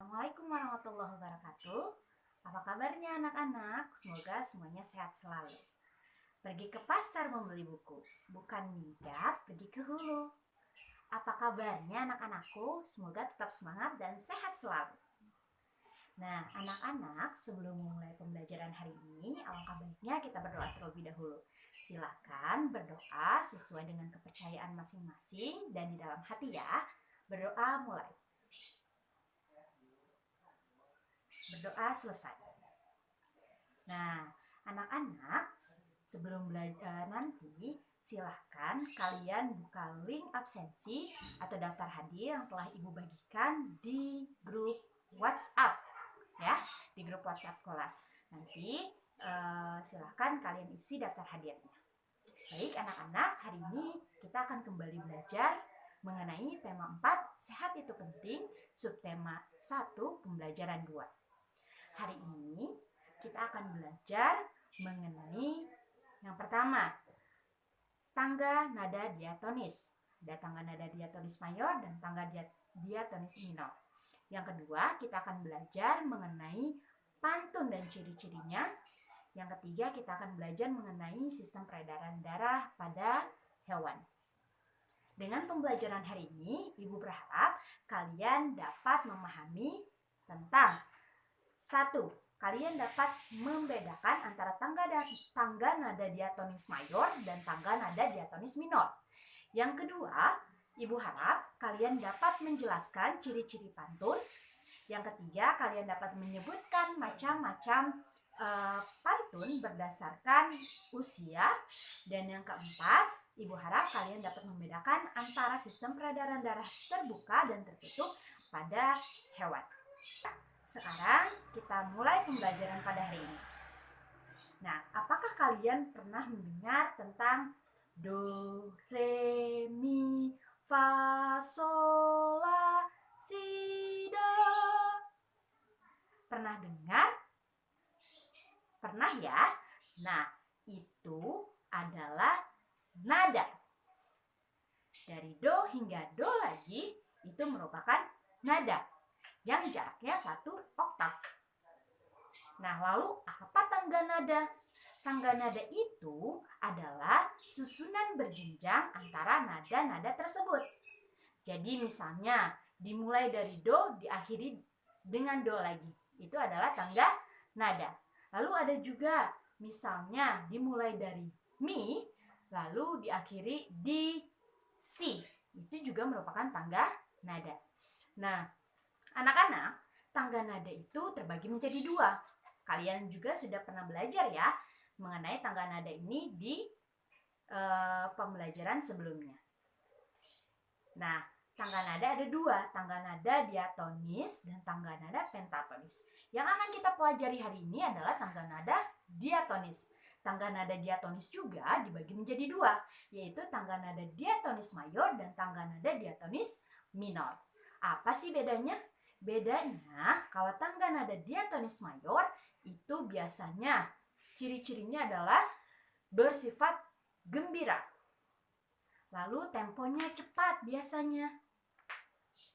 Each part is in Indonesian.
Assalamualaikum warahmatullahi wabarakatuh. Apa kabarnya anak-anak? Semoga semuanya sehat selalu. Pergi ke pasar membeli buku, bukan minggat pergi ke hulu. Apa kabarnya anak-anakku? Semoga tetap semangat dan sehat selalu. Nah, anak-anak, sebelum memulai pembelajaran hari ini, alangkah baiknya kita berdoa terlebih dahulu. Silakan berdoa sesuai dengan kepercayaan masing-masing dan di dalam hati ya. Berdoa mulai. Berdoa selesai. Nah, anak-anak, sebelum belajar nanti silahkan kalian buka link absensi atau daftar hadir yang telah ibu bagikan di grup WhatsApp ya, di grup WhatsApp kelas. Nanti silahkan kalian isi daftar hadirnya. Baik anak-anak, hari ini kita akan kembali belajar mengenai tema 4, sehat itu penting, subtema 1, pembelajaran 2. Hari ini kita akan belajar mengenai yang pertama, tangga nada diatonis. Ada tangga nada diatonis mayor dan tangga diatonis minor. Yang kedua, kita akan belajar mengenai pantun dan ciri-cirinya. Yang ketiga, kita akan belajar mengenai sistem peredaran darah pada hewan. Dengan pembelajaran hari ini, Ibu berharap kalian dapat memahami tentang 1. Kalian dapat membedakan antara tangga nada diatonis mayor dan tangga nada diatonis minor. Yang kedua, Ibu harap kalian dapat menjelaskan ciri-ciri pantun. Yang ketiga, kalian dapat menyebutkan macam-macam pantun berdasarkan usia. Dan yang keempat, Ibu harap kalian dapat membedakan antara sistem peredaran darah terbuka dan tertutup pada hewan. Sekarang kita mulai pembelajaran pada hari ini. Nah, apakah kalian pernah mendengar tentang do, re, mi, fa, sol, la, si, do? Pernah dengar? Pernah ya? Nah, itu adalah nada. Dari do hingga do lagi itu merupakan nada yang jaraknya 1 oktav. Nah, lalu apa tangga nada? Tangga nada itu adalah susunan berjenjang antara nada-nada tersebut. Jadi misalnya dimulai dari do, diakhiri dengan do lagi. Itu adalah tangga nada. Lalu ada juga misalnya dimulai dari mi, lalu diakhiri di si. Itu juga merupakan tangga nada. Nah, anak-anak, tangga nada itu terbagi menjadi 2. Kalian juga sudah pernah belajar ya mengenai tangga nada ini di pembelajaran sebelumnya. Nah, tangga nada ada 2, tangga nada diatonis dan tangga nada pentatonis. Yang akan kita pelajari hari ini adalah tangga nada diatonis. Tangga nada diatonis juga dibagi menjadi 2, yaitu tangga nada diatonis mayor dan tangga nada diatonis minor. Apa sih bedanya? Bedanya, kalau tangga nada diatonis mayor itu biasanya ciri-cirinya adalah bersifat gembira. Lalu temponya cepat biasanya.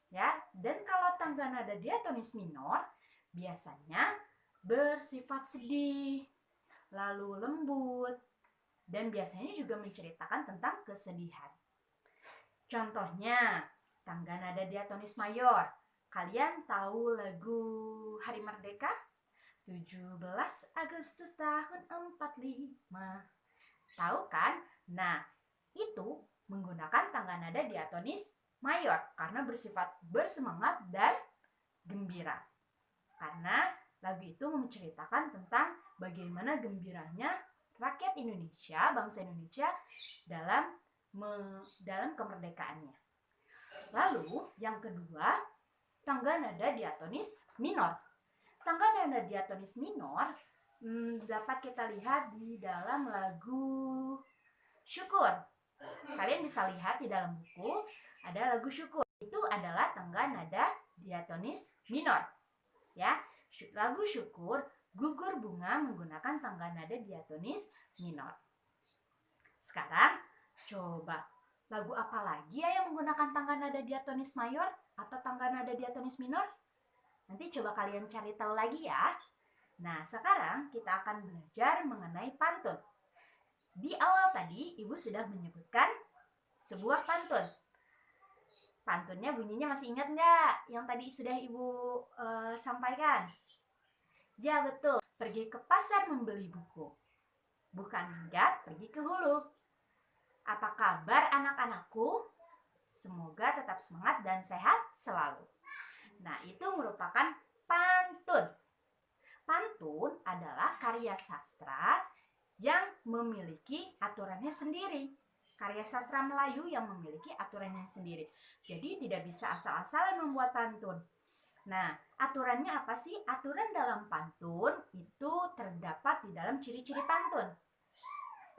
Ya, dan kalau tangga nada diatonis minor biasanya bersifat sedih, lalu lembut, dan biasanya juga menceritakan tentang kesedihan. Contohnya, tangga nada diatonis mayor. Kalian tahu lagu Hari Merdeka? 17 Agustus tahun 45. Tahu kan? Nah, itu menggunakan tangga nada diatonis mayor karena bersifat bersemangat dan gembira. Karena lagu itu menceritakan tentang bagaimana gembiranya rakyat Indonesia, bangsa Indonesia dalam kemerdekaannya. Lalu yang kedua, tangga nada diatonis minor. Tangga nada diatonis minor dapat kita lihat di dalam lagu Syukur. Kalian bisa lihat di dalam buku ada lagu Syukur. Itu adalah tangga nada diatonis minor. Ya, lagu Syukur, gugur bunga menggunakan tangga nada diatonis minor. Sekarang coba lagu apa lagi ya yang menggunakan tangga nada diatonis mayor atau tangga nada diatonis minor? Nanti coba kalian cari tahu lagi ya. Nah, sekarang kita akan belajar mengenai pantun. Di awal tadi, Ibu sudah menyebutkan sebuah pantun. Pantunnya bunyinya masih ingat nggak? Yang tadi sudah Ibu sampaikan. Ya, betul. Pergi ke pasar membeli buku. Bukan minggat, pergi ke hulu. Apa kabar anak-anakku? Semoga tetap semangat dan sehat selalu. Nah, itu merupakan pantun. Pantun adalah karya sastra yang memiliki aturannya sendiri. Karya sastra Melayu yang memiliki aturannya sendiri. Jadi tidak bisa asal-asalan membuat pantun. Nah, aturannya apa sih? Aturan dalam pantun itu terdapat di dalam ciri-ciri pantun.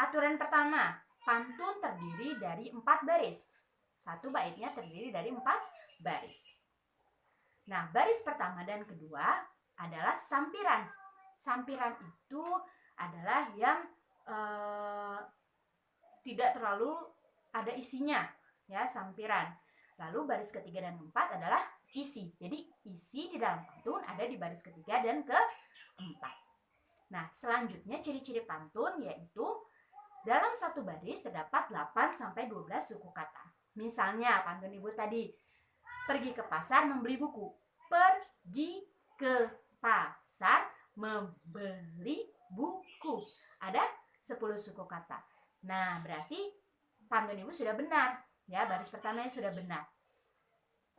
Aturan pertama, pantun terdiri dari 4 baris. Satu baitnya terdiri dari 4 baris. Nah, baris pertama dan kedua adalah sampiran. Sampiran itu adalah yang tidak terlalu ada isinya, ya, sampiran. Lalu baris ketiga dan keempat adalah isi. Jadi isi di dalam pantun ada di baris ketiga dan keempat. Nah, selanjutnya ciri-ciri pantun yaitu dalam satu baris terdapat 8 sampai 12 suku kata. Misalnya pantun Ibu tadi, pergi ke pasar membeli buku. Pergi ke pasar membeli buku. Ada 10 suku kata. Nah, berarti pantun Ibu sudah benar. Ya, baris pertamanya sudah benar.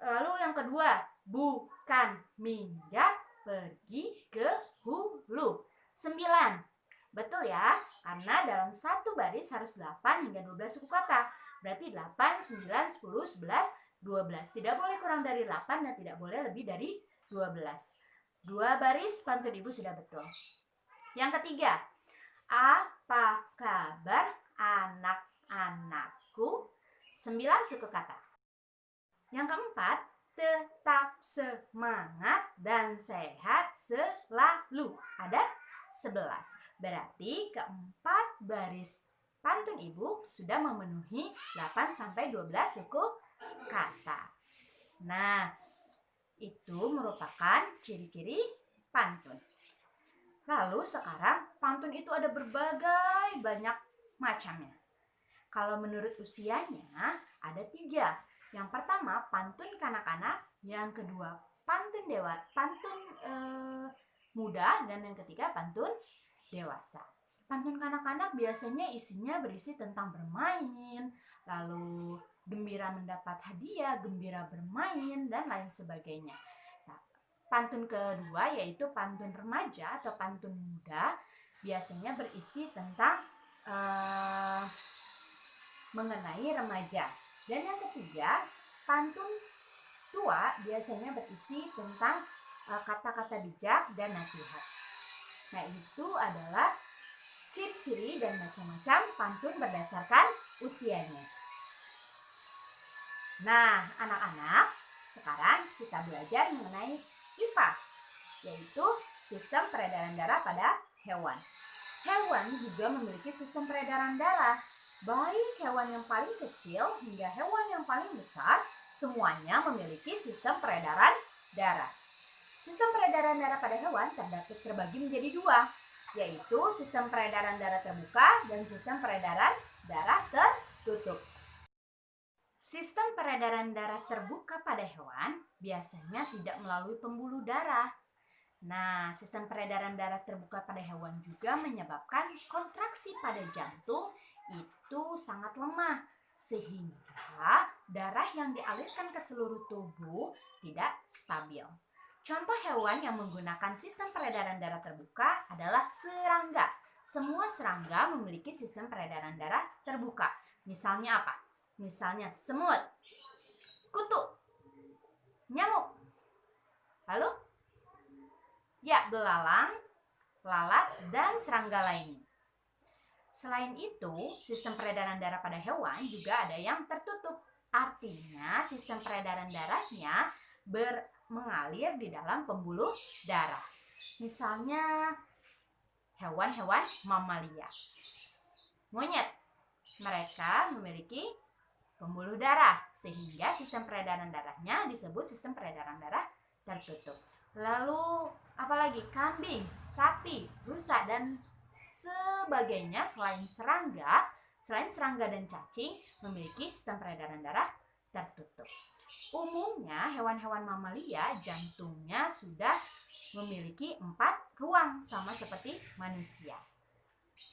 Lalu yang kedua, bukan minggat, pergi ke hulu. 9. Betul ya, karena dalam satu baris harus 8 hingga 12 suku kata. Berarti 8, 9, 10, 11, 12. Tidak boleh kurang dari 8 dan tidak boleh lebih dari 12. 2 baris pantun Ibu sudah betul. Yang ketiga, apa kabar anak-anakku? 9 suku kata. Yang keempat, tetap semangat dan sehat selalu. Ada 11. Berarti keempat baris pantun Ibu sudah memenuhi 8 sampai 12 suku kata. Nah, itu merupakan ciri-ciri pantun. Lalu sekarang pantun itu ada berbagai banyak macamnya. Kalau menurut usianya ada 3. Yang pertama pantun kanak-kanak, yang kedua pantun muda, dan yang ketiga pantun dewasa. Pantun kanak-kanak biasanya isinya berisi tentang bermain, lalu gembira mendapat hadiah, gembira bermain, dan lain sebagainya. Nah, pantun kedua yaitu pantun remaja atau pantun muda biasanya berisi tentang mengenai remaja. Dan yang ketiga, pantun tua biasanya berisi tentang kata-kata bijak dan nasihat. Nah, itu adalah ciri-ciri dan macam-macam pantun berdasarkan usianya. Nah, anak-anak, sekarang kita belajar mengenai IPA, yaitu sistem peredaran darah pada hewan. Hewan juga memiliki sistem peredaran darah. Baik hewan yang paling kecil hingga hewan yang paling besar, semuanya memiliki sistem peredaran darah. Sistem peredaran darah pada hewan terbagi menjadi 2, yaitu sistem peredaran darah terbuka dan sistem peredaran darah tertutup. Sistem peredaran darah terbuka pada hewan biasanya tidak melalui pembuluh darah. Nah, sistem peredaran darah terbuka pada hewan juga menyebabkan kontraksi pada jantung itu sangat lemah, sehingga darah yang dialirkan ke seluruh tubuh tidak stabil. Contoh hewan yang menggunakan sistem peredaran darah terbuka adalah serangga. Semua serangga memiliki sistem peredaran darah terbuka. Misalnya apa? Misalnya semut, kutu, nyamuk. Lalu, ya, belalang, lalat, dan serangga lainnya. Selain itu, sistem peredaran darah pada hewan juga ada yang tertutup. Artinya, sistem peredaran darahnya mengalir di dalam pembuluh darah. Misalnya, hewan-hewan mamalia. Monyet, mereka memiliki pembuluh darah, sehingga sistem peredaran darahnya disebut sistem peredaran darah tertutup. lalu apalagi kambing, sapi, rusa, dan sebagainya selain serangga dan cacing memiliki sistem peredaran darah tertutup. Umumnya hewan-hewan mamalia jantungnya sudah memiliki 4 ruang sama seperti manusia.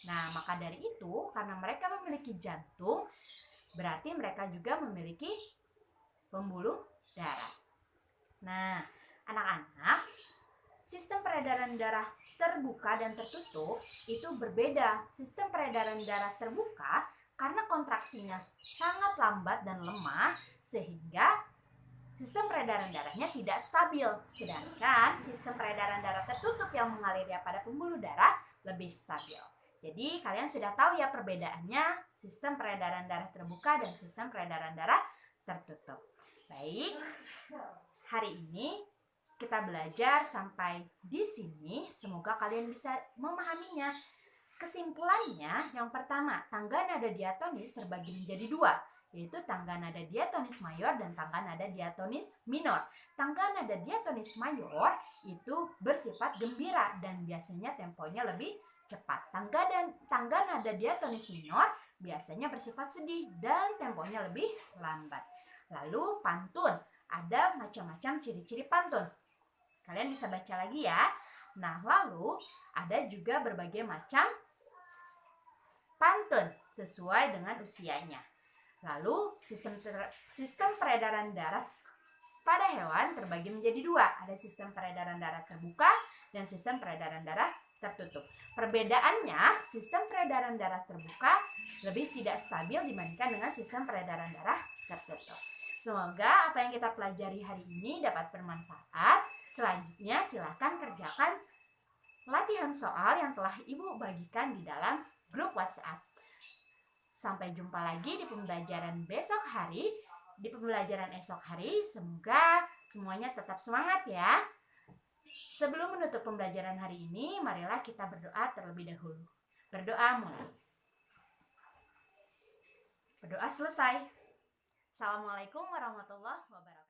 Nah, maka dari itu karena mereka memiliki jantung, berarti mereka juga memiliki pembuluh darah. Nah, anak-anak, sistem peredaran darah terbuka dan tertutup itu berbeda. Sistem peredaran darah terbuka karena kontraksinya sangat lambat dan lemah sehingga sistem peredaran darahnya tidak stabil. Sedangkan sistem peredaran darah tertutup yang mengalir pada pembuluh darah lebih stabil. Jadi kalian sudah tahu ya perbedaannya sistem peredaran darah terbuka dan sistem peredaran darah tertutup. Baik, hari ini kita belajar sampai di sini. Semoga kalian bisa memahaminya. Kesimpulannya, yang pertama, tangga nada diatonis terbagi menjadi 2, yaitu tangga nada diatonis mayor dan tangga nada diatonis minor. Tangga nada diatonis mayor itu bersifat gembira dan biasanya temponya lebih cepat. Tangga nada diatonis minor biasanya bersifat sedih dan temponya lebih lambat. Lalu pantun, ada macam-macam ciri-ciri pantun. Kalian bisa baca lagi ya. Nah, lalu ada juga berbagai macam pantun sesuai dengan usianya. Lalu sistem peredaran darah pada hewan terbagi menjadi 2. Ada sistem peredaran darah terbuka dan sistem peredaran darah tertutup. Perbedaannya, sistem peredaran darah terbuka lebih tidak stabil dibandingkan dengan sistem peredaran darah tertutup. Semoga apa yang kita pelajari hari ini dapat bermanfaat. Selanjutnya silakan kerjakan latihan soal yang telah Ibu bagikan di dalam grup WhatsApp. Sampai jumpa lagi di pembelajaran esok hari. Semoga semuanya tetap semangat ya. Sebelum menutup pembelajaran hari ini, marilah kita berdoa terlebih dahulu. Berdoa mulai. Berdoa selesai. Assalamualaikum warahmatullahi wabarakatuh.